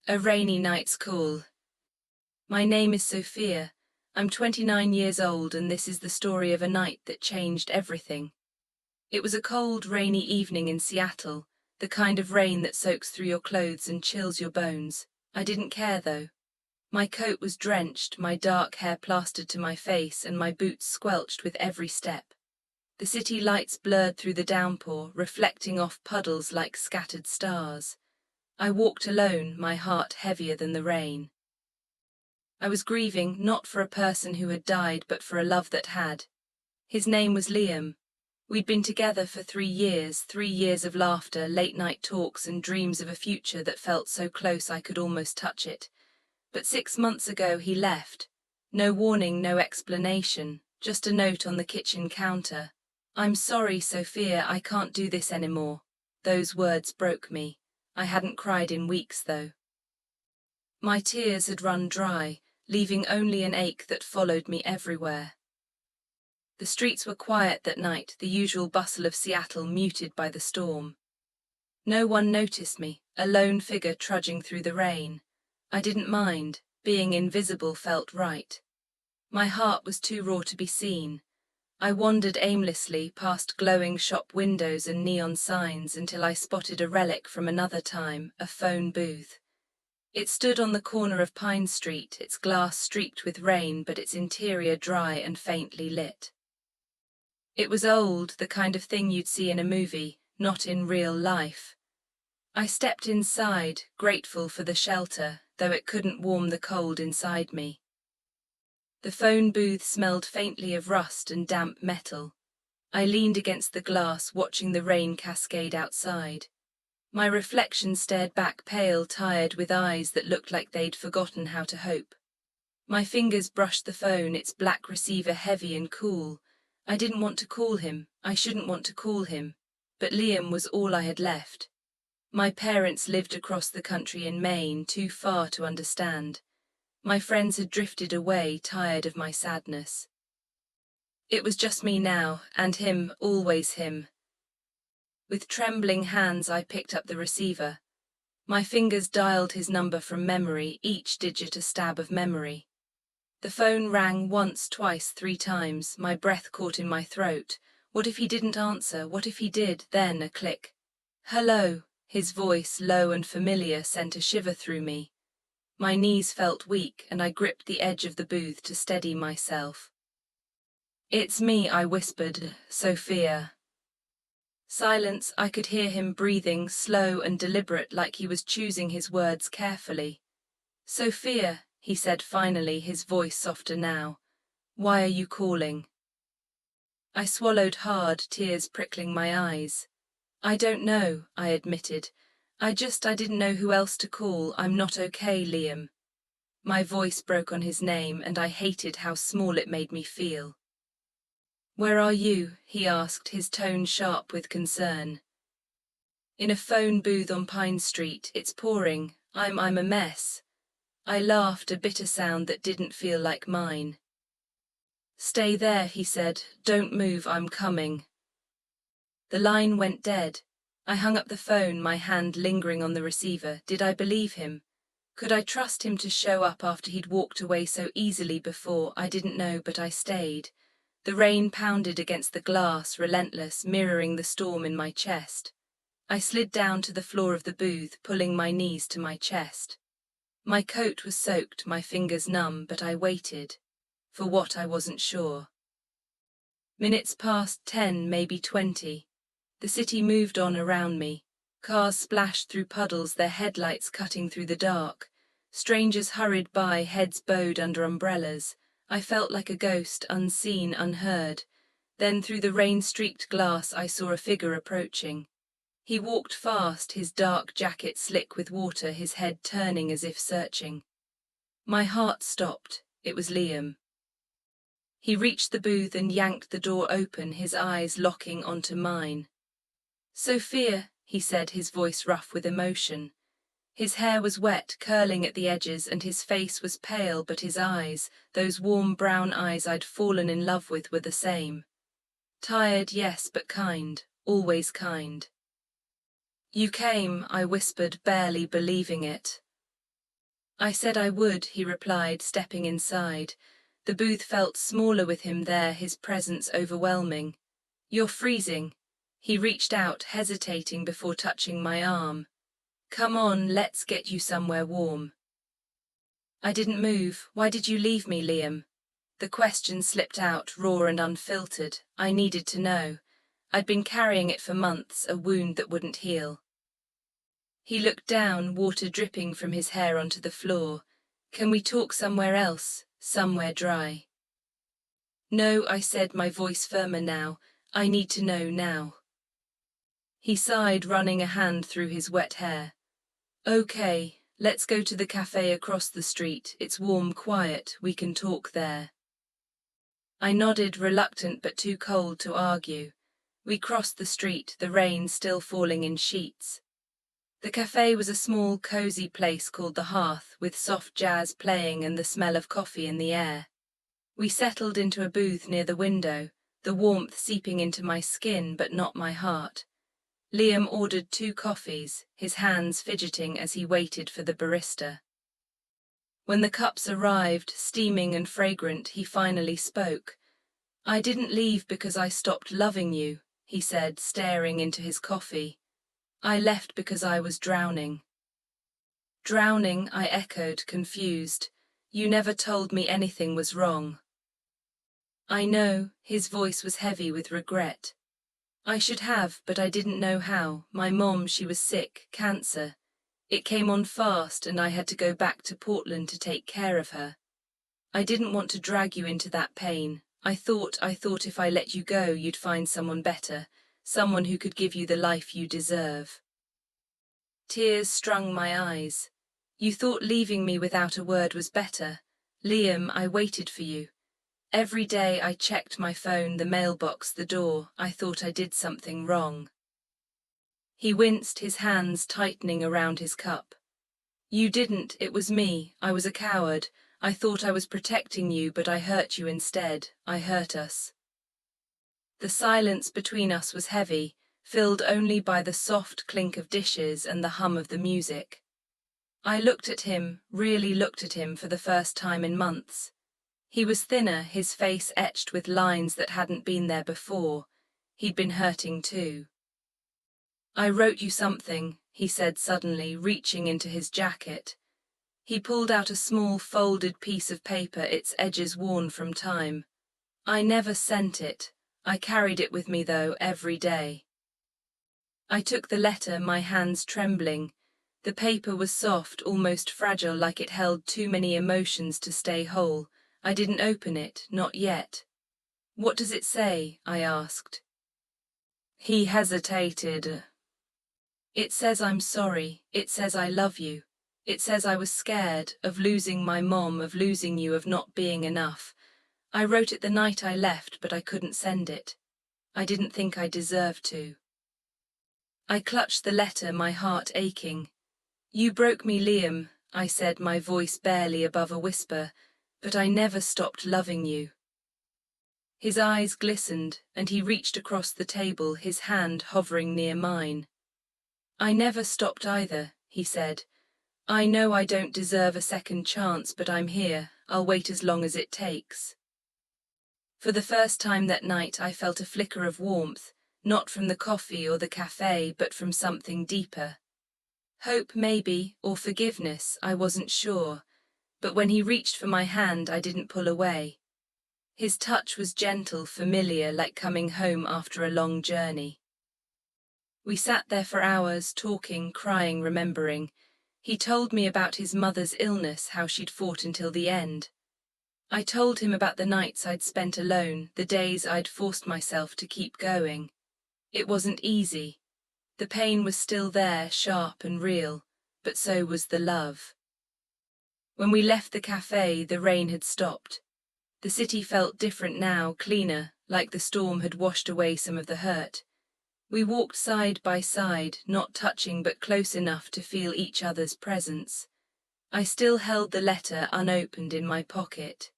A rainy night's call. My name is Sophia. I'm 29 years old, and this is the story of a night that changed everything. It was a cold, rainy evening in Seattle, the kind of rain that soaks through your clothes and chills your bones. I didn't care, though. My coat was drenched, my dark hair plastered to my face, and my boots squelched with every step. The city lights blurred through the downpour, reflecting off puddles like scattered stars. I walked alone, my heart heavier than the rain. I was grieving, not for a person who had died, but for a love that had. His name was Liam. We'd been together for 3 years, 3 years of laughter, late-night talks, and dreams of a future that felt so close I could almost touch it. But 6 months ago he left. No warning, no explanation, just a note on the kitchen counter. "I'm sorry, Sophia, I can't do this anymore." Those words broke me. I hadn't cried in weeks, though. My tears had run dry, leaving only an ache that followed me everywhere. The streets were quiet that night, the usual bustle of Seattle muted by the storm. No one noticed me, a lone figure trudging through the rain. I didn't mind. Being invisible felt right. My heart was too raw to be seen. I wandered aimlessly past glowing shop windows and neon signs until I spotted a relic from another time, a phone booth. It stood on the corner of Pine Street, its glass streaked with rain, but its interior dry and faintly lit. It was old, the kind of thing you'd see in a movie, not in real life. I stepped inside, grateful for the shelter, though it couldn't warm the cold inside me. The phone booth smelled faintly of rust and damp metal. I leaned against the glass, watching the rain cascade outside. My reflection stared back, pale, tired, with eyes that looked like they'd forgotten how to hope. My fingers brushed the phone, its black receiver heavy and cool. I didn't want to call him. I shouldn't want to call him. But Liam was all I had left. My parents lived across the country in Maine, too far to understand. My friends had drifted away, tired of my sadness. It was just me now, and him, always him. With trembling hands I picked up the receiver. My fingers dialed his number from memory, each digit a stab of memory. The phone rang once, twice, 3 times, my breath caught in my throat. What if he didn't answer? What if he did? Then a click. "Hello." His voice, low and familiar, sent a shiver through me. My knees felt weak, and I gripped the edge of the booth to steady myself. "It's me," I whispered, "Sophia." Silence. I could hear him breathing, slow and deliberate, like he was choosing his words carefully. "Sophia," he said finally, his voice softer now. "Why are you calling?" I swallowed hard, tears prickling my eyes. "I don't know," I admitted. I didn't know who else to call. I'm not okay, Liam." My voice broke on his name, and I hated how small it made me feel. "Where are you?" he asked, his tone sharp with concern. "In a phone booth on Pine Street. It's pouring. I'm a mess." I laughed, a bitter sound that didn't feel like mine. "Stay there," he said. "Don't move, I'm coming." The line went dead. I hung up the phone, my hand lingering on the receiver. Did I believe him? Could I trust him to show up after he'd walked away so easily before? I didn't know, but I stayed. The rain pounded against the glass, relentless, mirroring the storm in my chest. I slid down to the floor of the booth, pulling my knees to my chest. My coat was soaked, my fingers numb, but I waited. For what, I wasn't sure. Minutes passed, 10, maybe 20. The city moved on around me. Cars splashed through puddles, their headlights cutting through the dark. Strangers hurried by, heads bowed under umbrellas. I felt like a ghost, unseen, unheard. Then through the rain-streaked glass I saw a figure approaching. He walked fast, his dark jacket slick with water, his head turning as if searching. My heart stopped. It was Liam. He reached the booth and yanked the door open, his eyes locking onto mine. "Sophia," he said, his voice rough with emotion. His hair was wet, curling at the edges, and his face was pale, but his eyes, those warm brown eyes I'd fallen in love with, were the same. Tired, yes, but kind, always kind. "You came," I whispered, barely believing it. I said I would, he replied, stepping inside. The booth felt smaller with him there, his presence overwhelming. You're freezing. He reached out, hesitating before touching my arm. Come on, let's get you somewhere warm. I didn't move. Why did you leave me, Liam? The question slipped out, raw and unfiltered. I needed to know. I'd been carrying it for months, a wound that wouldn't heal. He looked down, water dripping from his hair onto the floor. Can we talk somewhere else, somewhere dry? No, I said, my voice firmer now. I need to know now. He sighed, running a hand through his wet hair. Okay, let's go to the cafe across the street. It's warm, quiet, we can talk there. I nodded, reluctant but too cold to argue. We crossed the street, the rain still falling in sheets. The cafe was a small, cozy place called The Hearth, with soft jazz playing and the smell of coffee in the air. We settled into a booth near the window, the warmth seeping into my skin but not my heart. Liam ordered 2 coffees, his hands fidgeting as he waited for the barista. When the cups arrived, steaming and fragrant, he finally spoke. I didn't leave because I stopped loving you, he said, staring into his coffee. I left because I was drowning. Drowning, I echoed, confused. You never told me anything was wrong. I know, his voice was heavy with regret. I should have, but I didn't know how. My mom, she was sick, cancer. It came on fast and I had to go back to Portland to take care of her. I didn't want to drag you into that pain. I thought if I let you go, you'd find someone better, someone who could give you the life you deserve. Tears strung my eyes. You thought leaving me without a word was better. Liam, I waited for you. Every day I checked my phone, the mailbox, the door. I thought I did something wrong. He winced, his hands tightening around his cup. You didn't, it was me. I was a coward. I thought I was protecting you, but I hurt you instead. I hurt us. The silence between us was heavy, filled only by the soft clink of dishes and the hum of the music. I looked at him, really looked at him for the first time in months. He was thinner, his face etched with lines that hadn't been there before. He'd been hurting too. I wrote you something, he said suddenly, reaching into his jacket. He pulled out a small folded piece of paper, its edges worn from time. I never sent it. I carried it with me, though, every day. I took the letter, my hands trembling. The paper was soft, almost fragile, like it held too many emotions to stay whole. I didn't open it, not yet. What does it say? I asked. He hesitated. It says I'm sorry. It says I love you. It says I was scared of losing my mom, of losing you, of not being enough. I wrote it the night I left, but I couldn't send it. I didn't think I deserved to. I clutched the letter, my heart aching. You broke me, Liam, I said, my voice barely above a whisper, but I never stopped loving you. His eyes glistened, and he reached across the table, his hand hovering near mine. I never stopped either, he said. I know I don't deserve a second chance, but I'm here. I'll wait as long as it takes. For the first time that night, I felt a flicker of warmth, not from the coffee or the cafe, but from something deeper. Hope, maybe, or forgiveness, I wasn't sure. But when he reached for my hand, I didn't pull away. His touch was gentle, familiar, like coming home after a long journey. We sat there for hours, talking, crying, remembering. He told me about his mother's illness, how she'd fought until the end. I told him about the nights I'd spent alone, the days I'd forced myself to keep going. It wasn't easy. The pain was still there, sharp and real, but so was the love. When we left the cafe, the rain had stopped. The city felt different now, cleaner, like the storm had washed away some of the hurt. We walked side by side, not touching but close enough to feel each other's presence. I still held the letter unopened in my pocket.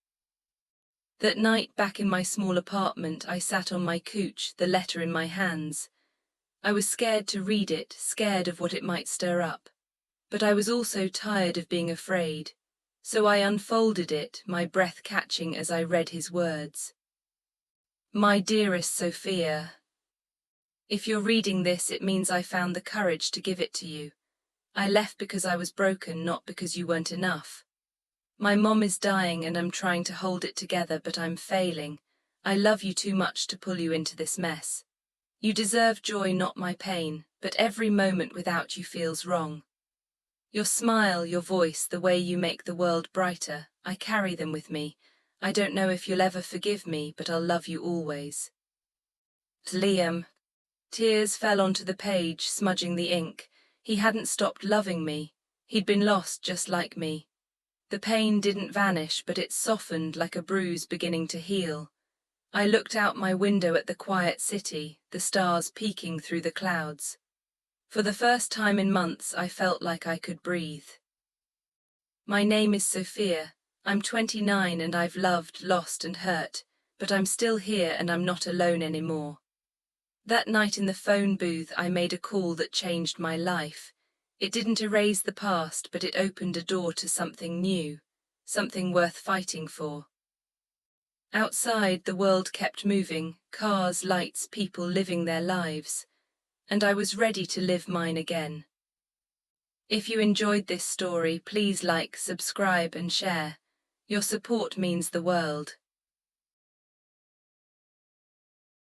That night, back in my small apartment, I sat on my couch, the letter in my hands. I was scared to read it, scared of what it might stir up. But I was also tired of being afraid. So I unfolded it, my breath catching as I read his words. My dearest Sophia, if you're reading this, it means I found the courage to give it to you. I left because I was broken, not because you weren't enough. My mom is dying and I'm trying to hold it together, but I'm failing. I love you too much to pull you into this mess. You deserve joy, not my pain, but every moment without you feels wrong. Your smile, your voice, the way you make the world brighter, I carry them with me. I don't know if you'll ever forgive me, but I'll love you always. Liam. Tears fell onto the page, smudging the ink. He hadn't stopped loving me. He'd been lost just like me. The pain didn't vanish, but it softened like a bruise beginning to heal. I looked out my window at the quiet city, the stars peeking through the clouds. For the first time in months, I felt like I could breathe. My name is Sophia. I'm 29 and I've loved, lost and hurt, but I'm still here and I'm not alone anymore. That night in the phone booth, I made a call that changed my life. It didn't erase the past, but it opened a door to something new, something worth fighting for. Outside, the world kept moving, cars, lights, people living their lives, and I was ready to live mine again. If you enjoyed this story, please like, subscribe and share. Your support means the world.